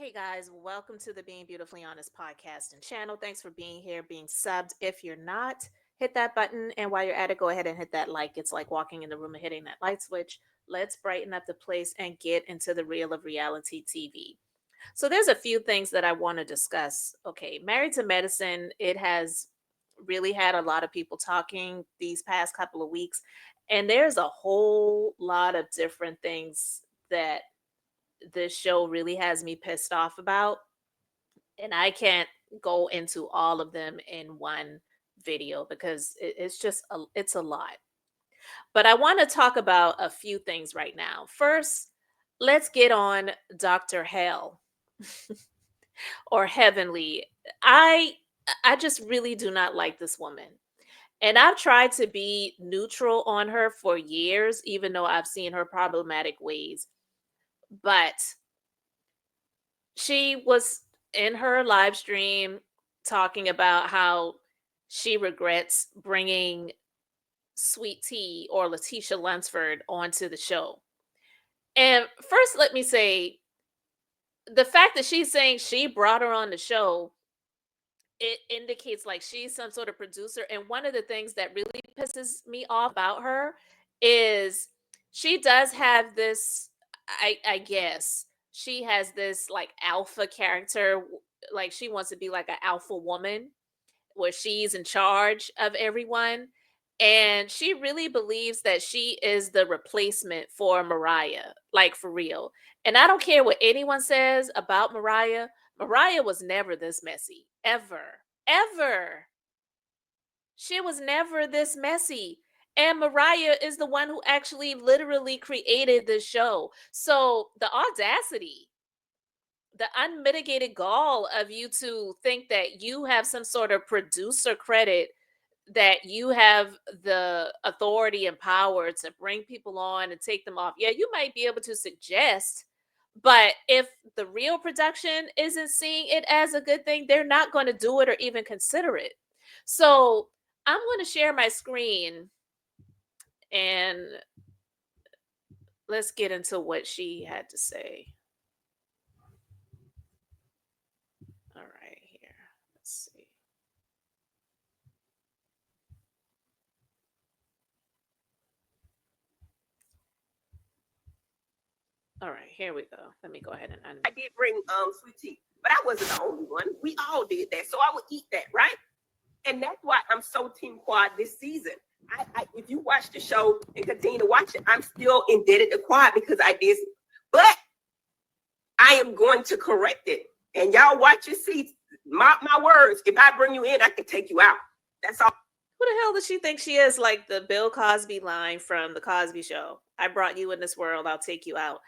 Hey guys, welcome to the Being Beautifully Honest podcast and channel. Thanks for being here, being subbed. If you're not, hit that button. And while you're at it, go ahead and hit that like. It's like walking in the room and hitting that light switch. Let's brighten up the place and get into the real of reality TV. So, there's a few things that I want to discuss. Okay, Married to Medicine, it has really had a lot of people talking these past couple of weeks. And there's a whole lot of different things that this show really has me pissed off about, and I can't go into all of them in one video because it's a lot. But I want to talk about a few things right now. First, let's get on Dr. Hell or Heavenly. I I just really do not like this woman. And I've tried to be neutral on her for years, even though I've seen her problematic ways. But she was in her live stream talking about how she regrets bringing Sweet Tea or Letitia Lunsford onto the show. And first, let me say the fact that she's saying she brought her on the show, it indicates like she's some sort of producer. And one of the things that really pisses me off about her is she does have this, I guess, she has this like alpha character, like she wants to be like an alpha woman where she's in charge of everyone. And she really believes that she is the replacement for Mariah, like for real. And I don't care what anyone says about Mariah. Mariah was never this messy, ever, ever. She was never this messy. And Mariah is the one who actually literally created the show. So the audacity, the unmitigated gall of you to think that you have some sort of producer credit, that you have the authority and power to bring people on and take them off. Yeah, you might be able to suggest, but if the real production isn't seeing it as a good thing, they're not going to do it or even consider it. So I'm going to share my screen and let's get into what she had to say. All right, here. Let's see. All right, here we go. Let me go ahead and I did bring sweet tea, but I wasn't the only one. We all did that, so I would eat that, right? And that's why I'm so team quad this season. If you watch the show and continue to watch it, I'm still indebted to quad because I did. But I am going to correct it, and y'all watch your seats. Mark my words. If I bring you in, I can take you out. That's all. Who the hell does she think she is? Like the Bill Cosby line from the Cosby Show. I brought you in this world, I'll take you out.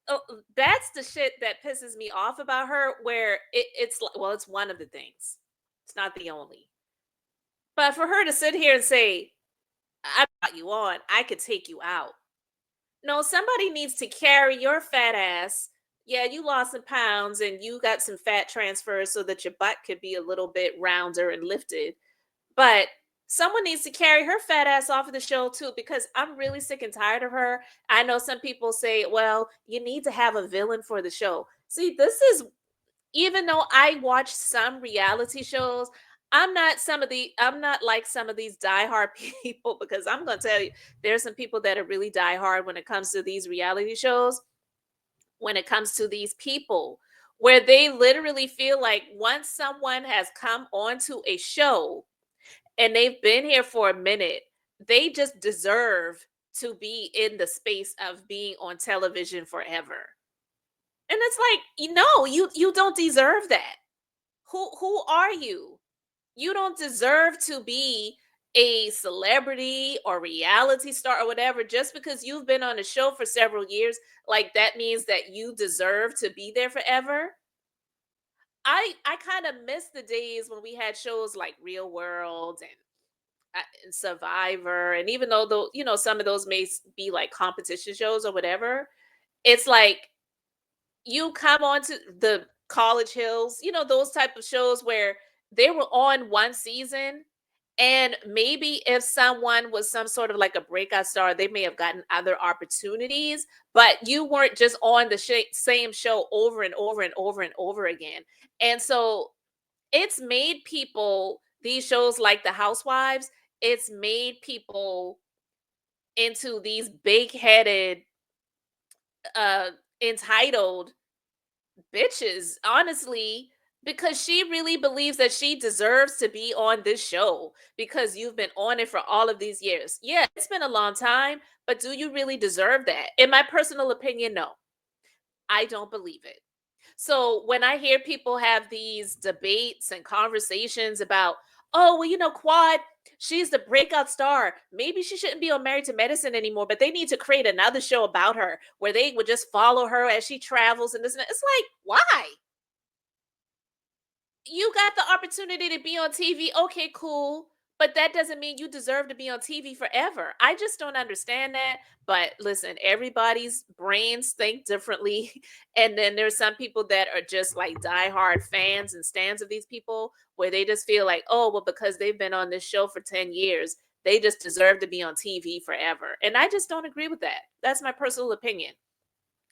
Oh, that's the shit that pisses me off about her, where it's like, well, it's one of the things. It's not the only. But for her to sit here and say, I brought you on, I could take you out. No, somebody needs to carry your fat ass. Yeah, you lost some pounds and you got some fat transfers so that your butt could be a little bit rounder and lifted. But someone needs to carry her fat ass off of the show too, because I'm really sick and tired of her. I know some people say, well, you need to have a villain for the show. See, this is, even though I watch some reality shows, I'm not like some of these diehard people, because I'm gonna tell you, there's some people that are really diehard when it comes to these reality shows, when it comes to these people, where they literally feel like once someone has come onto a show and they've been here for a minute, they just deserve to be in the space of being on television forever. And it's like, you don't deserve that. Who are you? You don't deserve to be a celebrity or reality star or whatever just because you've been on a show for several years. Like that means that you deserve to be there forever. I kind of miss the days when we had shows like Real World and Survivor, and even though some of those may be like competition shows or whatever, it's like you come on to the College Hills, those type of shows where they were on one season And maybe if someone was some sort of like a breakout star, they may have gotten other opportunities, but you weren't just on the same show over and over and over and over again. And so it's made people, these shows like The Housewives, it's made people into these big headed, uh, entitled bitches, honestly, because she really believes that she deserves to be on this show because you've been on it for all of these years. Yeah, it's been a long time, but do you really deserve that? In my personal opinion, no, I don't believe it. So when I hear people have these debates and conversations about, oh, well, Quad, she's the breakout star. Maybe she shouldn't be on Married to Medicine anymore, but they need to create another show about her where they would just follow her as she travels and this and that. It's like, why? You got the opportunity to be on TV. Okay, cool. But that doesn't mean you deserve to be on TV forever. I just don't understand that. But listen, everybody's brains think differently. And then there's some people that are just like diehard fans and stands of these people where they just feel like, oh, well, because they've been on this show for 10 years, they just deserve to be on TV forever. And I just don't agree with that. That's my personal opinion,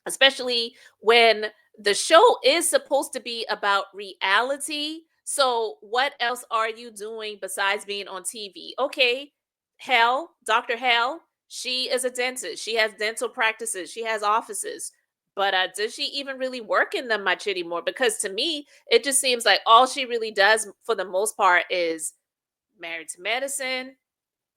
especially when the show is supposed to be about reality. So, what else are you doing besides being on TV? Okay, Dr. Hell, she is a dentist. She has dental practices, she has offices. But does she even really work in them much anymore? Because to me, it just seems like all she really does for the most part is Married to Medicine,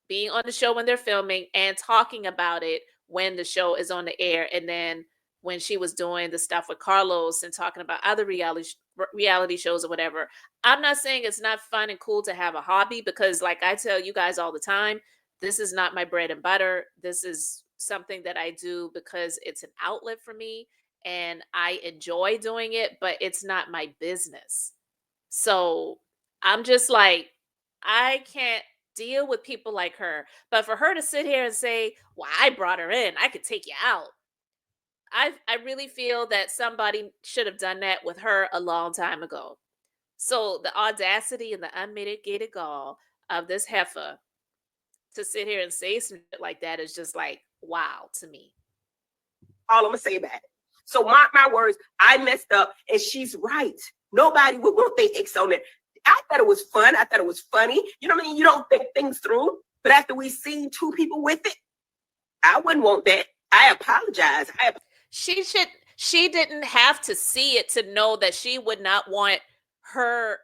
being on the show when they're filming and talking about it when the show is on the air. And then when she was doing the stuff with Carlos and talking about other reality shows or whatever. I'm not saying it's not fun and cool to have a hobby, because like I tell you guys all the time, this is not my bread and butter. This is something that I do because it's an outlet for me and I enjoy doing it, but it's not my business. So I'm just like, I can't deal with people like her. But for her to sit here and say, well, I brought her in, I could take you out. I really feel that somebody should have done that with her a long time ago. So the audacity and the unmitigated gall of this heifer to sit here and say some shit like that is just like, wow to me. All I'm gonna say about it. So mark my words, I messed up, and she's right. Nobody would want their ex on it. I thought it was fun. I thought it was funny. You know what I mean? You don't think things through. But after we seen two people with it, I wouldn't want that. I apologize. She should she didn't have to see it to know that she would not want her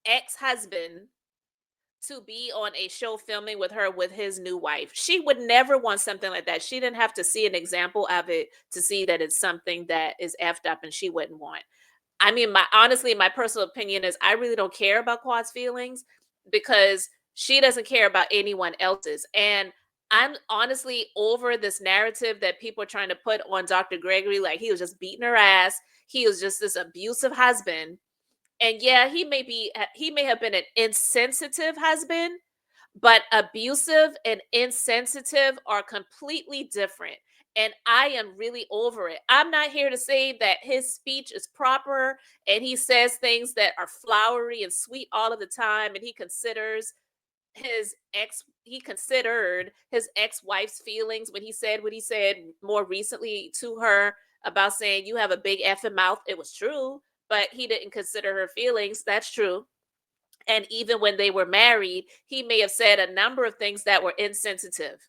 ex-husband to be on a show filming with her with his new wife. She would never want something like that. She didn't have to see an example of it to see that it's something that is effed up and she wouldn't want. I mean, my personal opinion is I really don't care about Quad's feelings because she doesn't care about anyone else's. And I'm honestly over this narrative that people are trying to put on Dr. Gregory, like he was just beating her ass. He was just this abusive husband. And yeah, he may have been an insensitive husband, but abusive and insensitive are completely different. And I am really over it. I'm not here to say that his speech is proper and he says things that are flowery and sweet all of the time. And he considered his ex-wife's feelings when he said what he said more recently to her about saying, you have a big effing mouth. It was true, but he didn't consider her feelings. That's true. And even when they were married, he may have said a number of things that were insensitive.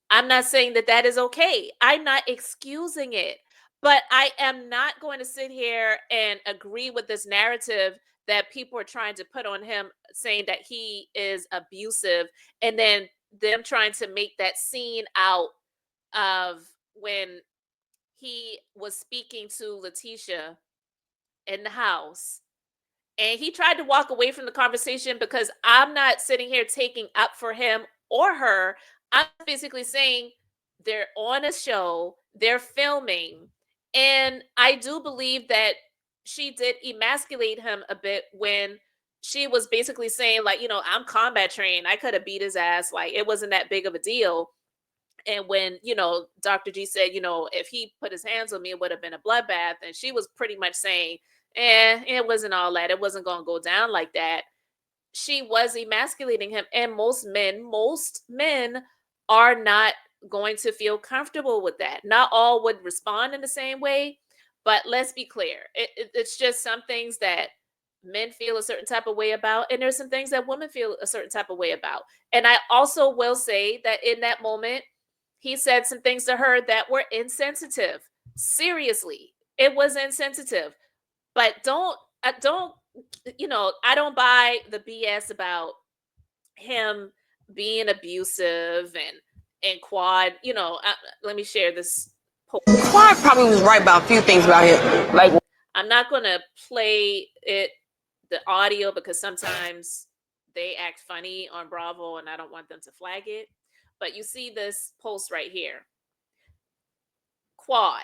I'm not saying that that is okay. I'm not excusing it. But I am not going to sit here and agree with this narrative that people are trying to put on him, saying that he is abusive, and then them trying to make that scene out of when he was speaking to Letitia in the house and he tried to walk away from the conversation because I'm not sitting here taking up for him or her. I'm basically saying they're on a show, they're filming, and I do believe that she did emasculate him a bit when she was basically saying, like, I'm combat trained. I could have beat his ass. Like, it wasn't that big of a deal. And when, Dr. G said, if he put his hands on me, it would have been a bloodbath. And she was pretty much saying, it wasn't all that. It wasn't going to go down like that. she was emasculating him. And most men are not going to feel comfortable with that. Not all would respond in the same way, but let's be clear. It's just some things that men feel a certain type of way about, and there's some things that women feel a certain type of way about. And I also will say that in that moment, he said some things to her that were insensitive. Seriously, it was insensitive. But don't I don't buy the BS about him being abusive and quad. Let me share this post. Quad probably was right about a few things about him. Like, I'm not going to play the audio because sometimes they act funny on Bravo and I don't want them to flag it. But you see this post right here. Quad.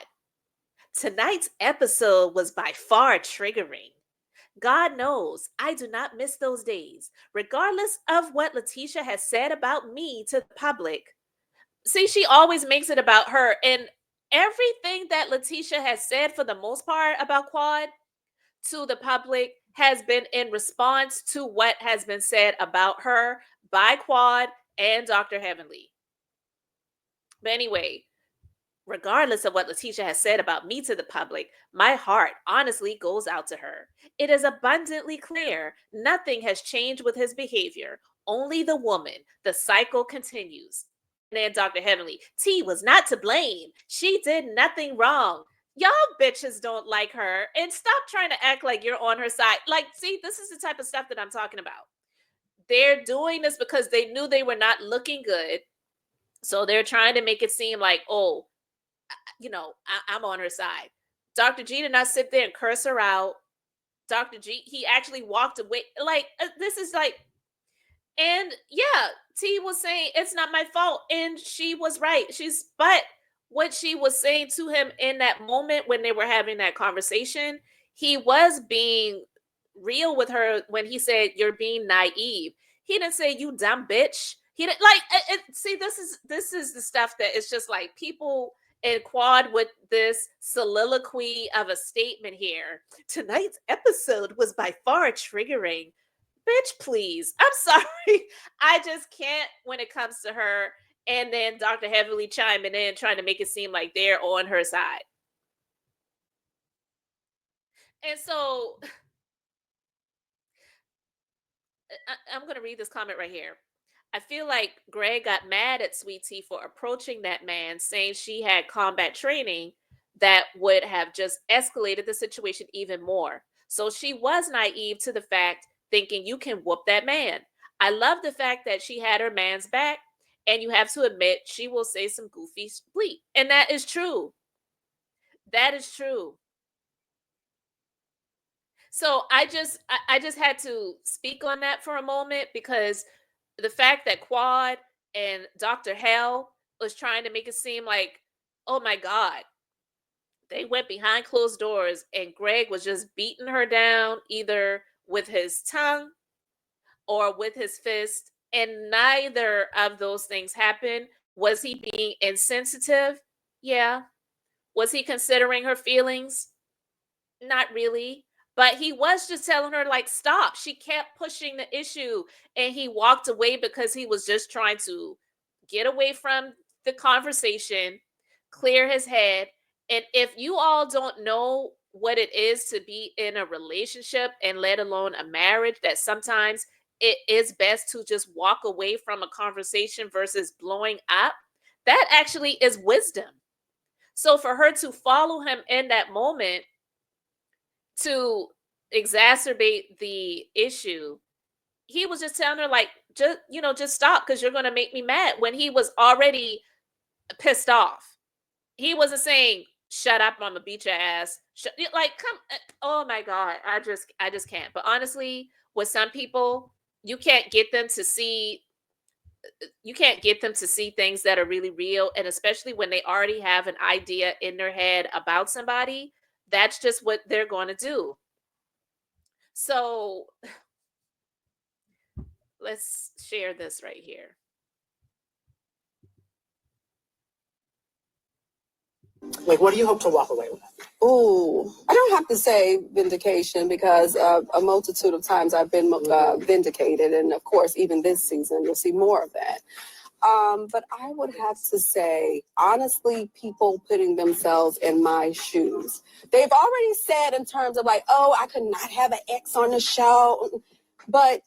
Tonight's episode was by far triggering. God knows I do not miss those days, regardless of what Letitia has said about me to the public. See, she always makes it about her. And everything that Letitia has said, for the most part, about Quad to the public has been in response to what has been said about her by Quad and Dr. Heavenly. But anyway, regardless of what Letitia has said about me to the public, my heart honestly goes out to her. It is abundantly clear nothing has changed with his behavior, only the woman. The cycle continues. And then Dr. Heavenly, T was not to blame. She did nothing wrong. Y'all bitches don't like her, and stop trying to act like you're on her side. Like, see, this is the type of stuff that I'm talking about. They're doing this because they knew they were not looking good. So they're trying to make it seem like, oh, I'm on her side. Dr. G did not sit there and curse her out. Dr. G, he actually walked away. Like, this is like, and yeah, T was saying it's not my fault. And she was right. But what she was saying to him in that moment when they were having that conversation, he was being real with her when he said, "You're being naive." He didn't say, "You dumb bitch." He didn't like see, this is the stuff that it's just like people in quad with this soliloquy of a statement here. Tonight's episode was by far triggering. Bitch, please. I'm sorry. I just can't when it comes to her. And then Dr. Heavily chiming in, trying to make it seem like they're on her side. And so I'm going to read this comment right here. I feel like Greg got mad at Sweet Tea for approaching that man, saying she had combat training that would have just escalated the situation even more. So she was naive to the fact, thinking you can whoop that man. I love the fact that she had her man's back, and you have to admit she will say some goofy bleep. And that is true. That is true. So I just had to speak on that for a moment because the fact that Quad and Dr. Hell was trying to make it seem like, oh my God, they went behind closed doors and Greg was just beating her down either with his tongue or with his fist. And neither of those things happened. Was he being insensitive? Yeah. Was he considering her feelings? Not really. But he was just telling her, like, stop. She kept pushing the issue. And he walked away because he was just trying to get away from the conversation, clear his head. And if you all don't know what it is to be in a relationship and let alone a marriage, that sometimes it is best to just walk away from a conversation versus blowing up, that actually is wisdom. So for her to follow him in that moment, to exacerbate the issue, he was just telling her like, just stop because you're gonna make me mad when he was already pissed off. He wasn't saying, shut up, I'm gonna beat your ass. Like, come, oh my God. I just can't. But honestly, with some people, you can't get them to see you can't get them to see things that are really real. And especially when they already have an idea in their head about somebody, that's just what they're going to do. So let's share this right here. Like, what do you hope to walk away with? Ooh, I don't have to say vindication because a multitude of times I've been vindicated. And of course, even this season, you'll see more of that. But I would have to say, honestly, people putting themselves in my shoes. They've already said in terms of like, oh, I could not have an ex on the show. But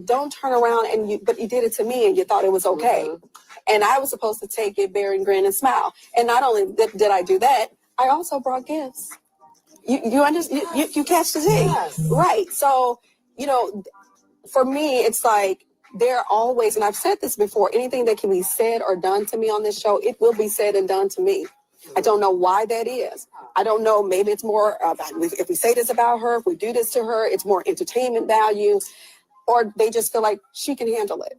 don't turn around but you did it to me and you thought it was okay. Mm-hmm. And I was supposed to take it, bear and grin and smile. And not only did I do that, I also brought gifts. You understand? You catch the thing, yes. Right? So, for me, it's like there always, and I've said this before, anything that can be said or done to me on this show, it will be said and done to me. I don't know why that is. I don't know. Maybe it's more about if we say this about her, if we do this to her, it's more entertainment value, or they just feel like she can handle it.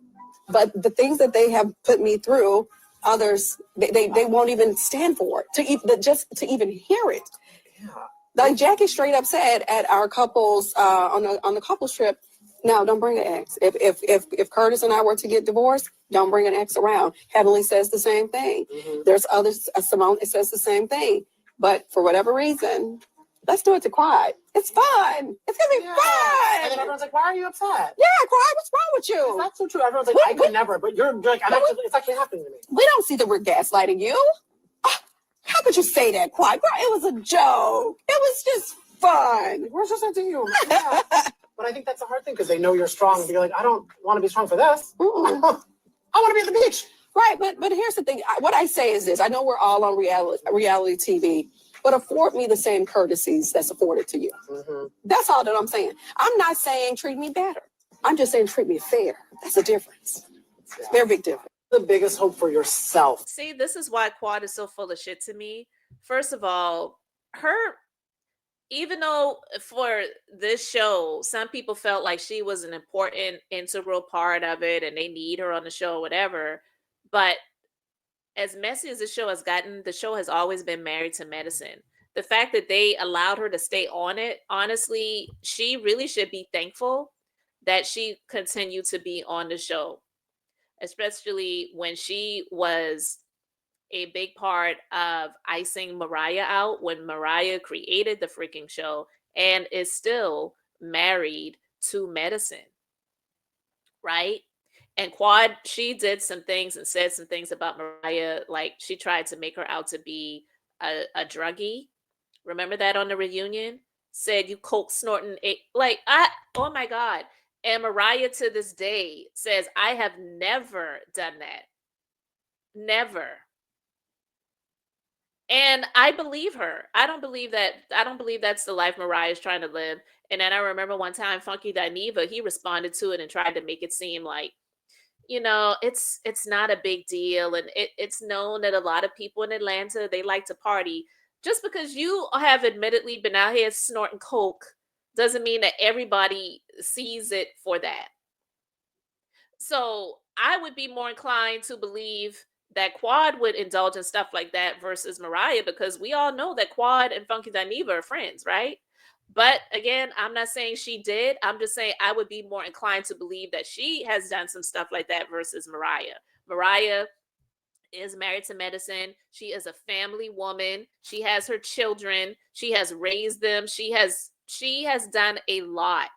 But the things that they have put me through, others, they won't even stand for it, just to even hear it. Yeah. Like Jackie straight up said at our couples on the couples trip, no, don't bring an ex. If Curtis and I were to get divorced, don't bring an ex around. Heavenly says the same thing. Mm-hmm. There's others, Simone, it says the same thing. But for whatever reason, let's do it to Quad. It's fun. It's gonna be fun. And then everyone's like, "Why are you upset?" Yeah, Quad, what's wrong with you? That's so true. Everyone's like, "I could never," but you're like, it's actually happening to me. We don't see that we're gaslighting you. How could you say that, Quad? Girl, it was a joke. It was just fun. We're just into you. Yeah. But I think that's a hard thing because they know you're strong. But you're like, I don't want to be strong for this. I want to be at the beach. Right, but here's the thing. What I say is this. I know we're all on reality TV, but afford me the same courtesies that's afforded to you. Mm-hmm. That's all that I'm saying. I'm not saying treat me better. I'm just saying treat me fair. That's a difference. Yeah. Very big difference. The biggest hope for yourself. See, this is why Quad is so full of shit to me. First of all, even though for this show, some people felt like she was an important, integral part of it and they need her on the show or whatever. But as messy as the show has gotten, the show has always been Married to Medicine. The fact that they allowed her to stay on it, honestly, she really should be thankful that she continued to be on the show, especially when she was a big part of icing Mariah out when Mariah created the freaking show and is still married to medicine, right? And Quad, she did some things and said some things about Mariah, like she tried to make her out to be a druggie. Remember that on the reunion? Said you coke snorting oh my God. And Mariah to this day says, I have never done that. Never. And I believe her. I don't believe that's the life Mariah is trying to live. And then I remember one time Funky Dineva, he responded to it and tried to make it seem like, it's not a big deal. And it's known that a lot of people in Atlanta, they like to party. Just because you have admittedly been out here snorting coke doesn't mean that everybody sees it for that. So I would be more inclined to believe that Quad would indulge in stuff like that versus Mariah, because we all know that Quad and Funky Dineva are friends, right? But again, I'm not saying she did. I'm just saying I would be more inclined to believe that she has done some stuff like that versus Mariah. Mariah is married to medicine. She is a family woman. She has her children. She has raised them. She has done a lot.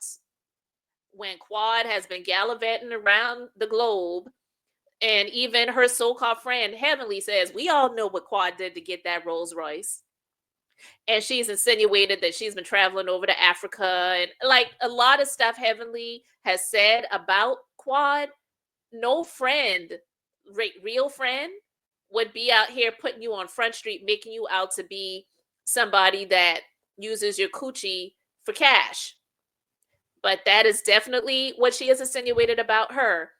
When Quad has been gallivanting around the globe, and even her so-called friend Heavenly says, we all know what Quad did to get that Rolls Royce. And she's insinuated that she's been traveling over to Africa and like a lot of stuff Heavenly has said about Quad. No friend, real friend, would be out here putting you on Front Street, making you out to be somebody that uses your coochie for cash. But that is definitely what she has insinuated about her.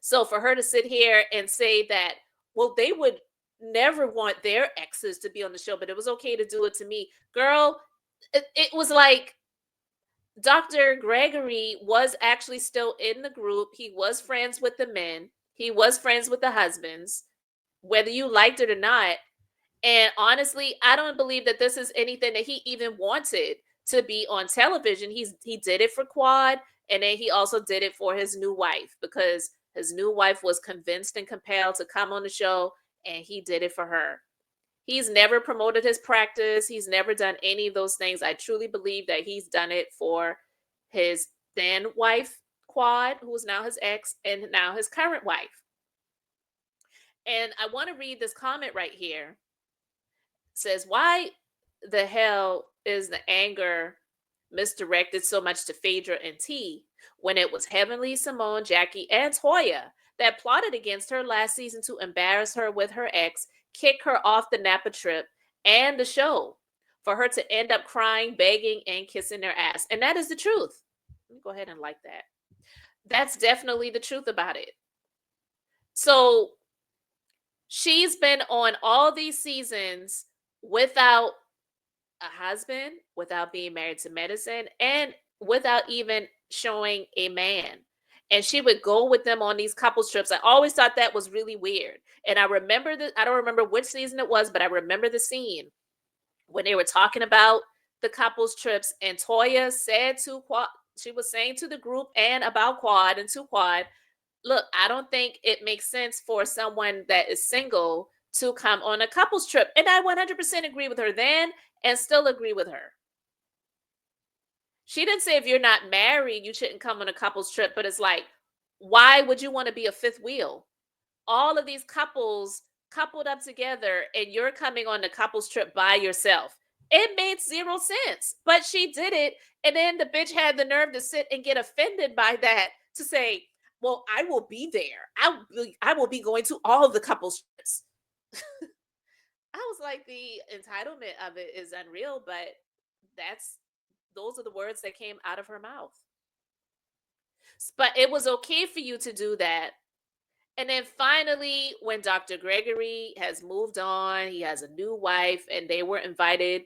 So for her to sit here and say that, well, they would never want their exes to be on the show, but it was okay to do it to me. Girl, it was like Dr. Gregory was actually still in the group. He was friends with the men. He was friends with the husbands, whether you liked it or not. And honestly, I don't believe that this is anything that he even wanted to be on television. He did it for Quad, and then he also did it for his new wife because his new wife was convinced and compelled to come on the show, and he did it for her. He's never promoted his practice. He's never done any of those things. I truly believe that he's done it for his then wife, Quad, who is now his ex, and now his current wife. And I want to read this comment right here. It says, why the hell is the anger misdirected so much to Phaedra and T when it was Heavenly, Simone, Jackie, and Toya that plotted against her last season to embarrass her with her ex, kick her off the Napa trip and the show for her to end up crying, begging, and kissing their ass? And that is the truth. Let me go ahead and like that. That's definitely the truth about it. So she's been on all these seasons without a husband, without being married to medicine, and without even showing a man. And she would go with them on these couples trips. I always thought that was really weird. And I remember that, I don't remember which season it was, but I remember the scene when they were talking about the couples trips, and Toya said to Quad, she was saying to the group and about Quad and to Quad, look, I don't think it makes sense for someone that is single to come on a couples trip. And I 100% agree with her then and still agree with her. She didn't say if you're not married, you shouldn't come on a couples trip, but it's like, why would you want to be a fifth wheel? All of these couples coupled up together and you're coming on the couples trip by yourself. It made zero sense, but she did it. And then the bitch had the nerve to sit and get offended by that, to say, well, I will be there. I will be going to all of the couples trips. I was like, the entitlement of it is unreal, but those are the words that came out of her mouth. But it was okay for you to do that. And then finally, when Dr. Gregory has moved on, he has a new wife, and they were invited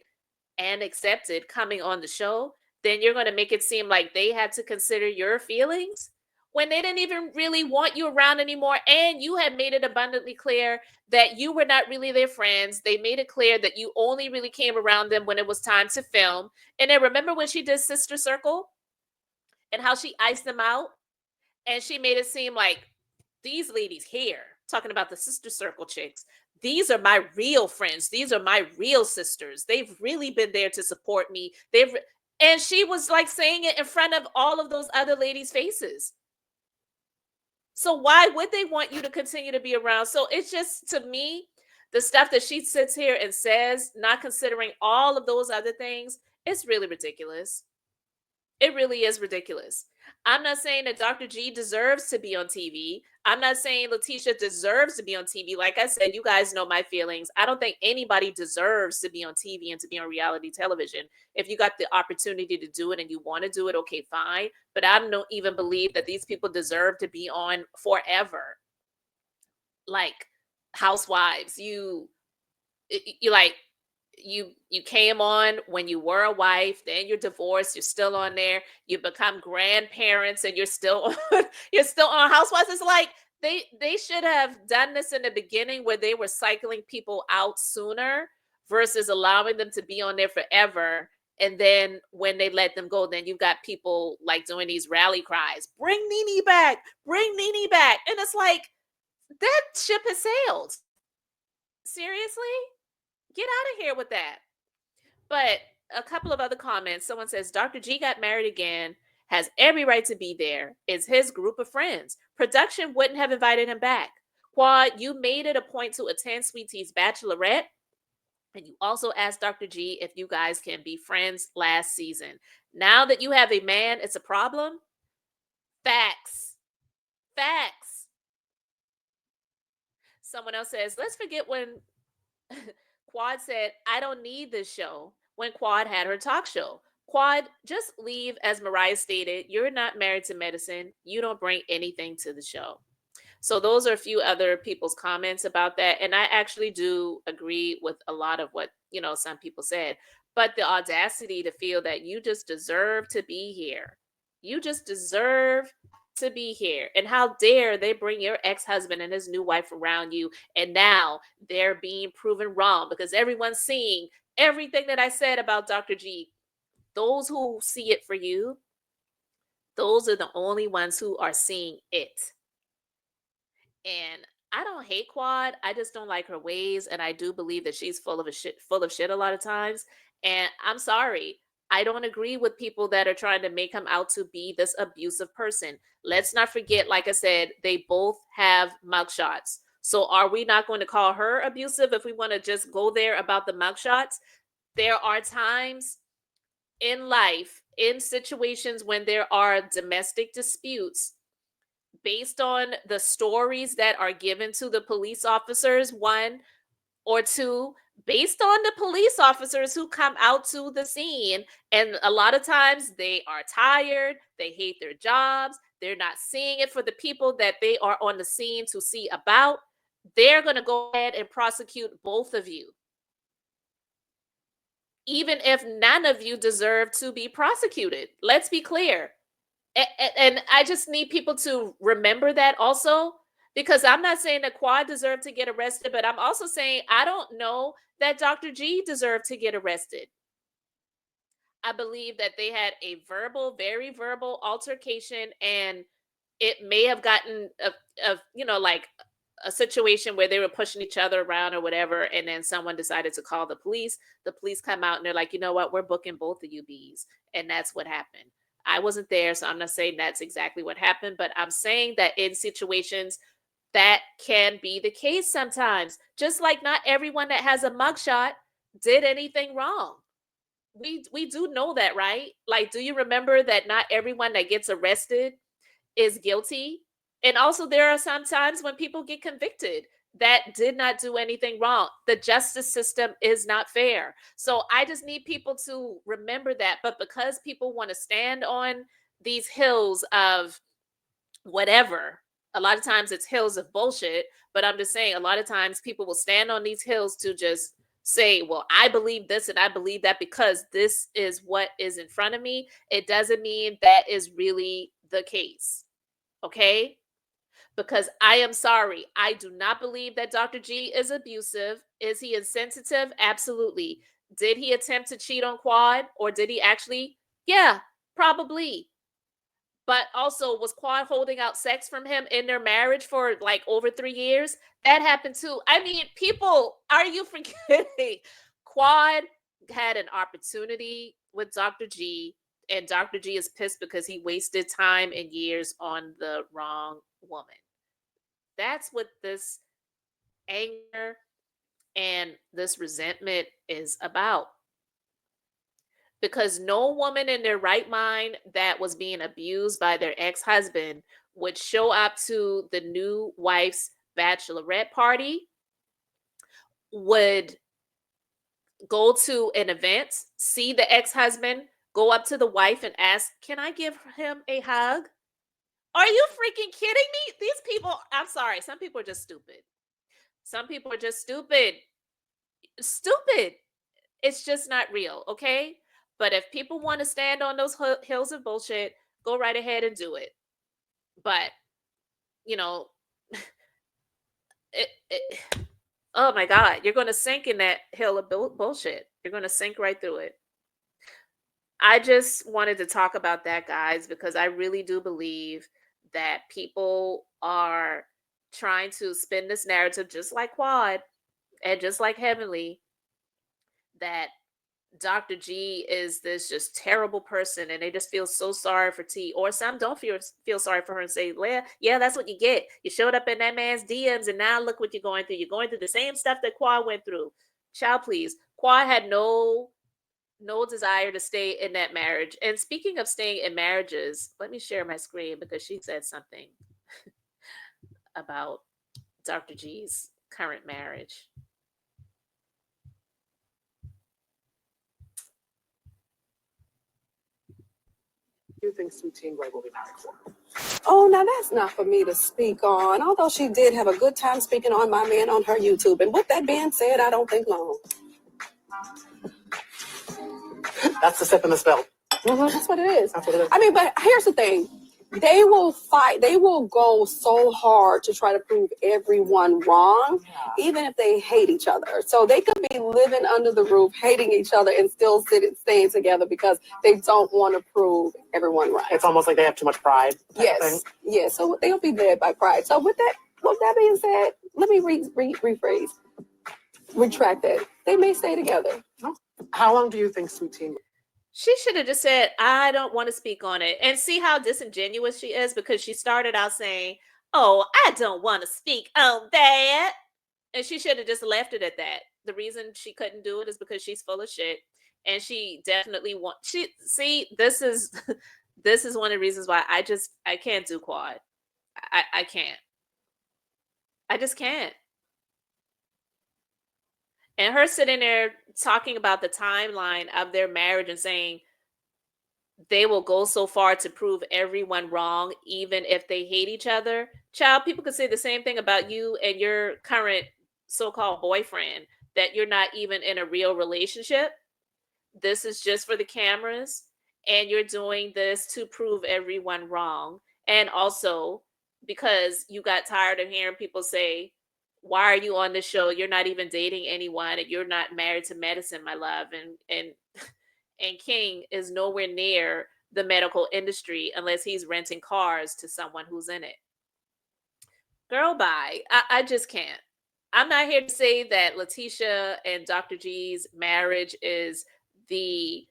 and accepted coming on the show, then you're going to make it seem like they had to consider your feelings when they didn't even really want you around anymore. And you had made it abundantly clear that you were not really their friends. They made it clear that you only really came around them when it was time to film. And then remember when she did Sister Circle and how she iced them out? And she made it seem like these ladies here, talking about the Sister Circle chicks, these are my real friends. These are my real sisters. They've really been there to support me. And she was like saying it in front of all of those other ladies' faces. So why would they want you to continue to be around? So it's just, to me, the stuff that she sits here and says, not considering all of those other things, it's really ridiculous. It really is ridiculous. I'm not saying that Dr. G deserves to be on TV. I'm not saying Letitia deserves to be on TV. Like I said, you guys know my feelings. I don't think anybody deserves to be on TV and to be on reality television. If you got the opportunity to do it and you want to do it, okay, fine. But I don't even believe that these people deserve to be on forever. Like Housewives, you like, you came on when you were a wife, then you're divorced, you're still on there, you become grandparents, and you're still on, you're still on Housewives. It's like they should have done this in the beginning, where they were cycling people out sooner versus allowing them to be on there forever. And then when they let them go, then you've got people like doing these rally cries, bring Nene back, bring Nene back. And it's like, that ship has sailed. Seriously? Get out of here with that. But a couple of other comments. Someone says, Dr. G got married again, has every right to be there. It's his group of friends. Production wouldn't have invited him back. Quad, you made it a point to attend Sweet Tea's bachelorette. And you also asked Dr. G if you guys can be friends last season. Now that you have a man, it's a problem? Facts. Facts. Someone else says, let's forget when Quad said, I don't need this show, when Quad had her talk show. Quad, just leave. As Mariah stated, you're not married to medicine. You don't bring anything to the show. So those are a few other people's comments about that. And I actually do agree with a lot of what, some people said. But the audacity to feel that you just deserve to be here. You just deserve to be here. And how dare they bring your ex-husband and his new wife around you, and now they're being proven wrong because everyone's seeing everything that I said about Dr. G. Those who see it for you, those are the only ones who are seeing it. And I don't hate Quad. I just don't like her ways, and I do believe that she's full of shit a lot of times. And I'm sorry, I don't agree with people that are trying to make him out to be this abusive person. Let's not forget, like I said, they both have mugshots. So are we not going to call her abusive if we want to just go there about the mugshots? There are times in life, in situations when there are domestic disputes, based on the stories that are given to the police officers, one, or two, based on the police officers who come out to the scene. And a lot of times they are tired, they hate their jobs, they're not seeing it for the people that they are on the scene to see about. They're going to go ahead and prosecute both of you, even if none of you deserve to be prosecuted. Let's be clear. And I just need people to remember that also, because I'm not saying that Quad deserved to get arrested, but I'm also saying I don't know that Dr. G deserved to get arrested. I believe that they had a very verbal altercation, and it may have gotten like a situation where they were pushing each other around or whatever, and then someone decided to call the police. The police come out and they're like, you know what, we're booking both of you bees, and that's what happened. I wasn't there, so I'm not saying that's exactly what happened, but I'm saying that in situations that can be the case sometimes. Just like not everyone that has a mugshot did anything wrong. We do know that, right? Like, do you remember that not everyone that gets arrested is guilty? And also, there are some times when people get convicted that did not do anything wrong. The justice system is not fair. So I just need people to remember that. But because people want to stand on these hills of whatever, a lot of times it's hills of bullshit. But I'm just saying, a lot of times people will stand on these hills to just say, well, I believe this and I believe that because this is what is in front of me. It doesn't mean that is really the case. Okay? Because I am sorry, I do not believe that Dr. G is abusive. Is he insensitive? Absolutely. Did he attempt to cheat on Quad, or did he actually? Yeah, probably. But also, was Quad holding out sex from him in their marriage for like over 3 years? That happened too. I mean, people, are you forgetting? Quad had an opportunity with Dr. G, and Dr. G is pissed because he wasted time and years on the wrong woman. That's what this anger and this resentment is about. Because no woman in their right mind that was being abused by their ex-husband would show up to the new wife's bachelorette party, would go to an event, see the ex-husband, go up to the wife and ask, "Can I give him a hug?" Are you freaking kidding me? These people, I'm sorry, some people are just stupid. Some people are just stupid. Stupid. It's just not real, okay? But if people want to stand on those hills of bullshit, go right ahead and do it. But, you know, it oh my God, you're going to sink in that hill of bullshit. You're going to sink right through it. I just wanted to talk about that, guys, because I really do believe that people are trying to spin this narrative just like Quad and just like Heavenly, that Dr. G is this just terrible person and they just feel so sorry for T. Or some don't feel sorry for her and say, yeah, that's what you get. You showed up in that man's DMs and now look what you're going through. You're going through the same stuff that Quad went through. Child, please. Quad had no desire to stay in that marriage. And speaking of staying in marriages, let me share my screen because she said something about Dr. G's current marriage. Do you think Sweet Tea and Greg will be married for? Oh, now that's not for me to speak on. Although she did have a good time speaking on my man on her YouTube. And with that being said, I don't think long. That's the sip and the spill. That's what it is. That's what it is. I mean, but here's the thing. They will fight. They will go so hard to try to prove everyone wrong, even if they hate each other. So they could be living under the roof, hating each other, and still staying together because they don't want to prove everyone right. It's almost like they have too much pride. Yes. So they'll be led by pride. So with that, Well, that being said, let me rephrase, retract that. They may stay together. How long do you think Sweet Tea? She should have just said, I don't want to speak on it. And see how disingenuous she is, because she started out saying, oh, I don't want to speak on that. And she should have just left it at that. The reason she couldn't do it is because she's full of shit. And she definitely this is this is one of the reasons why I can't do quad. I can't. I just can't. And her sitting there talking about the timeline of their marriage and saying they will go so far to prove everyone wrong, even if they hate each other. Child, people could say the same thing about you and your current so-called boyfriend, that you're not even in a real relationship. This is just for the cameras, and you're doing this to prove everyone wrong. And also because you got tired of hearing people say, why are you on this show? You're not even dating anyone, and you're not married to medicine, my love. And King is nowhere near the medical industry unless he's renting cars to someone who's in it. Girl, bye. I just can't. I'm not here to say that Letitia and Dr. G's marriage is the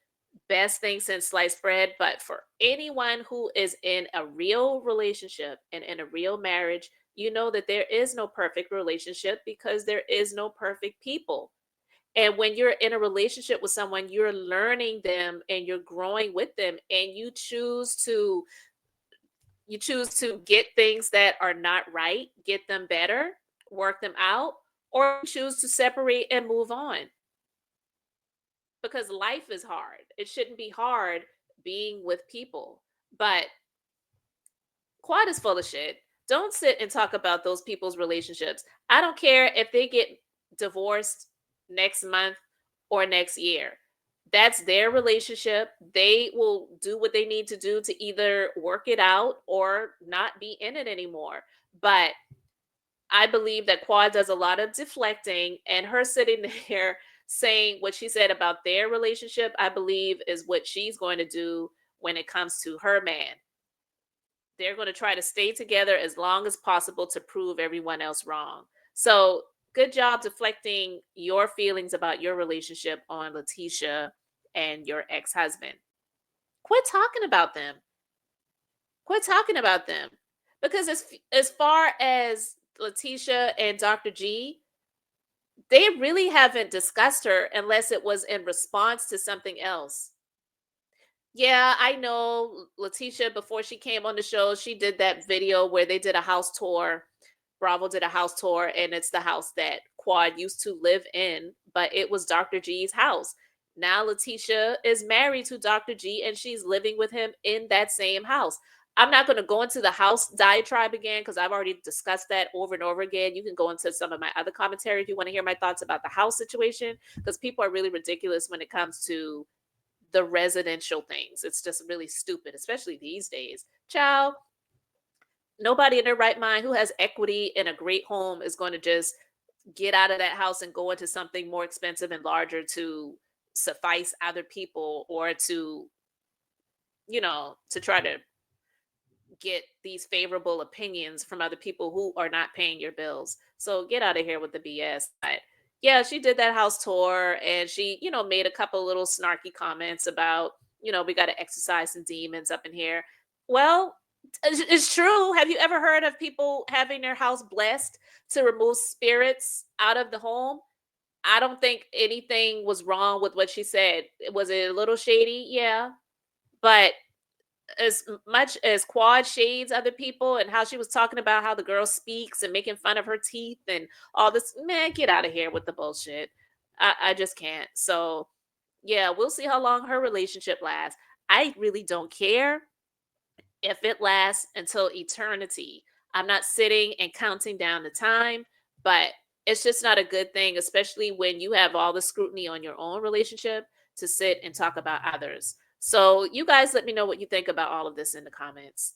best thing since sliced bread, but for anyone who is in a real relationship and in a real marriage, you know that there is no perfect relationship because there is no perfect people. And when you're in a relationship with someone, you're learning them and you're growing with them, and you choose to get things that are not right, get them better, work them out, or you choose to separate and move on, because life is hard. It shouldn't be hard being with people. But Quad is full of shit. Don't sit and talk about those people's relationships. I don't care if they get divorced next month or next year. That's their relationship. They will do what they need to do to either work it out or not be in it anymore. But I believe that Quad does a lot of deflecting, and her sitting there saying what she said about their relationship, I believe is what she's going to do when it comes to her man. They're going to try to stay together as long as possible to prove everyone else wrong. So, good job deflecting your feelings about your relationship on Letitia and your ex-husband. Quit talking about them. Quit talking about them. Because as far as Letitia and Dr. G, they really haven't discussed her unless it was in response to something else. Yeah, I know Letitia, before she came on the show, she did that video where they did a house tour. Bravo did a house tour, and it's the house that Quad used to live in, but it was Dr. G's house. Now Letitia is married to Dr. G, and she's living with him in that same house. I'm not going to go into the house diatribe again because I've already discussed that over and over again. You can go into some of my other commentary if you want to hear my thoughts about the house situation, because people are really ridiculous when it comes to the residential things. It's just really stupid, especially these days. Child, nobody in their right mind who has equity in a great home is going to just get out of that house and go into something more expensive and larger to suffice other people, or to try to get these favorable opinions from other people who are not paying your bills. So get out of here with the BS. But yeah, she did that house tour, and she, made a couple little snarky comments about, we got to exercise some demons up in here. Well, it's true. Have you ever heard of people having their house blessed to remove spirits out of the home? I don't think anything was wrong with what she said. Was it a little shady? Yeah. But as much as Quad shades other people and how she was talking about how the girl speaks and making fun of her teeth and all this, man, get out of here with the bullshit. I just can't. So, yeah, we'll see how long her relationship lasts. I really don't care if it lasts until eternity. I'm not sitting and counting down the time, but it's just not a good thing, especially when you have all the scrutiny on your own relationship, to sit and talk about others. So, you guys let me know what you think about all of this in the comments.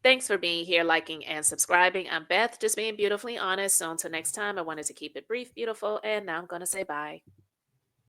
Thanks for being here, liking, and subscribing. I'm Beth, just being beautifully honest. So, until next time, I wanted to keep it brief, beautiful, and now I'm going to say bye.